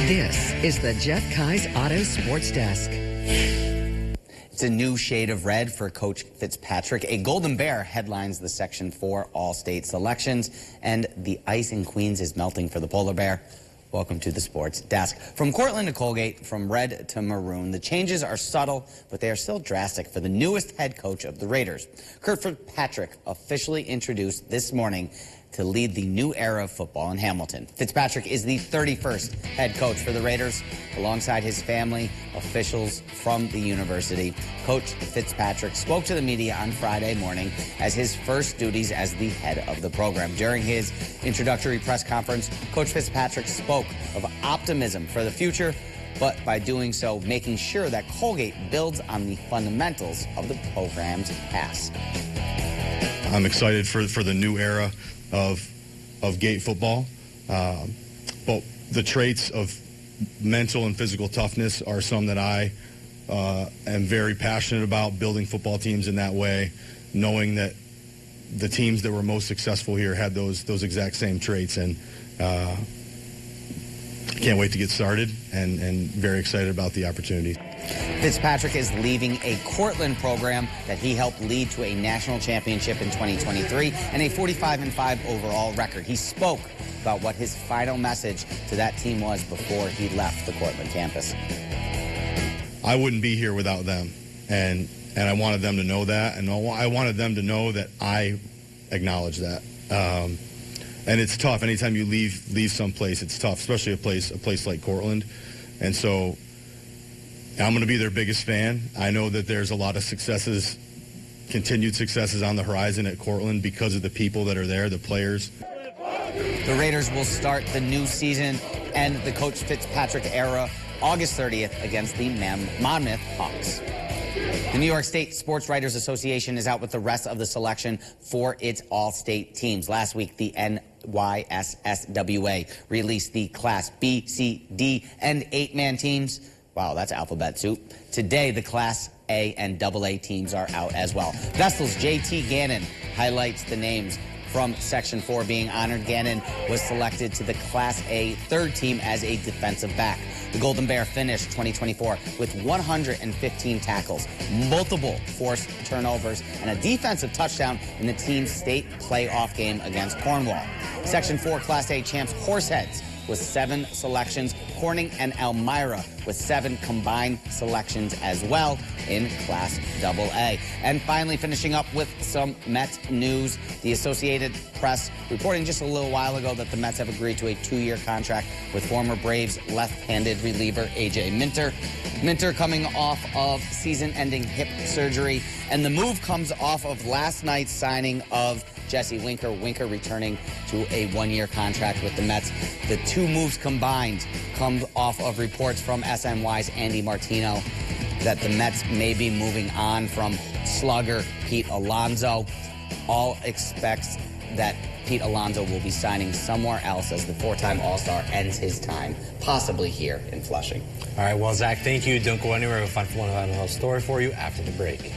This is the Jeff Kai's Auto Sports Desk. It's a new shade of red for Coach Fitzpatrick. A Golden Bear headlines the Section 4 All-State selections, and the ice in Queens is melting for the Polar Bear. Welcome to the Sports Desk. From Cortland to Colgate, from red to maroon, the changes are subtle, but they are still drastic for the newest head coach of the Raiders. Curt Fitzpatrick officially introduced this morning to lead the new era of football in Hamilton. Fitzpatrick is the 31st head coach for the Raiders. Alongside his family, officials from the university, Coach Fitzpatrick spoke to the media on Friday morning as his first duties as the head of the program. During his introductory press conference, Coach Fitzpatrick spoke of optimism for the future, but by doing so, making sure that Colgate builds on the fundamentals of the program's past. I'm excited for the new era of Gate football. But the traits of mental and physical toughness are some that I am very passionate about, building football teams in that way, knowing that the teams that were most successful here had those exact same traits, and can't wait to get started and very excited about the opportunity. Fitzpatrick is leaving a Cortland program that he helped lead to a national championship in 2023 and a 45-5 overall record. He spoke about what his final message to that team was before he left the Cortland campus. I wouldn't be here without them, and I wanted them to know that, and I wanted them to know that I acknowledge that. And it's tough. Anytime you leave someplace, it's tough, especially a place like Cortland. And so I'm going to be their biggest fan. I know that there's a lot of successes, continued successes on the horizon at Cortland because of the people that are there, the players. The Raiders will start the new season and the Coach Fitzpatrick era August 30th against the Monmouth Hawks. The New York State Sports Writers Association is out with the rest of the selection for its all-state teams. Last week, the NYSSWA released the Class B, C, D, and 8-man teams. Wow, that's alphabet soup. Today, the Class A and AA teams are out as well. Vestal's J.T. Gannon highlights the names from Section 4 being honored. Gannon was selected to the Class A third team as a defensive back. The Golden Bear finished 2024 with 115 tackles, multiple forced turnovers, and a defensive touchdown in the team's state playoff game against Cornwall. Section 4 Class A champs Horseheads with 7 selections, Corning and Elmira with 7 combined selections as well in Class AA. And finally, finishing up with some Mets news, the Associated Press reporting just a little while ago that the Mets have agreed to a 2-year contract with former Braves left-handed reliever A.J. Minter. Minter coming off of season-ending hip surgery, and the move comes off of last night's signing of Jesse Winker. Winker returning to a 1-year contract with the Mets. The two moves combined come off of reports from SNY's Andy Martino that the Mets may be moving on from slugger Pete Alonso. All expects that Pete Alonso will be signing somewhere else as the 4-time All-Star ends his time, possibly here in Flushing. All right, well, Zach, thank you. Don't go anywhere. We'll find one of our story for you after the break.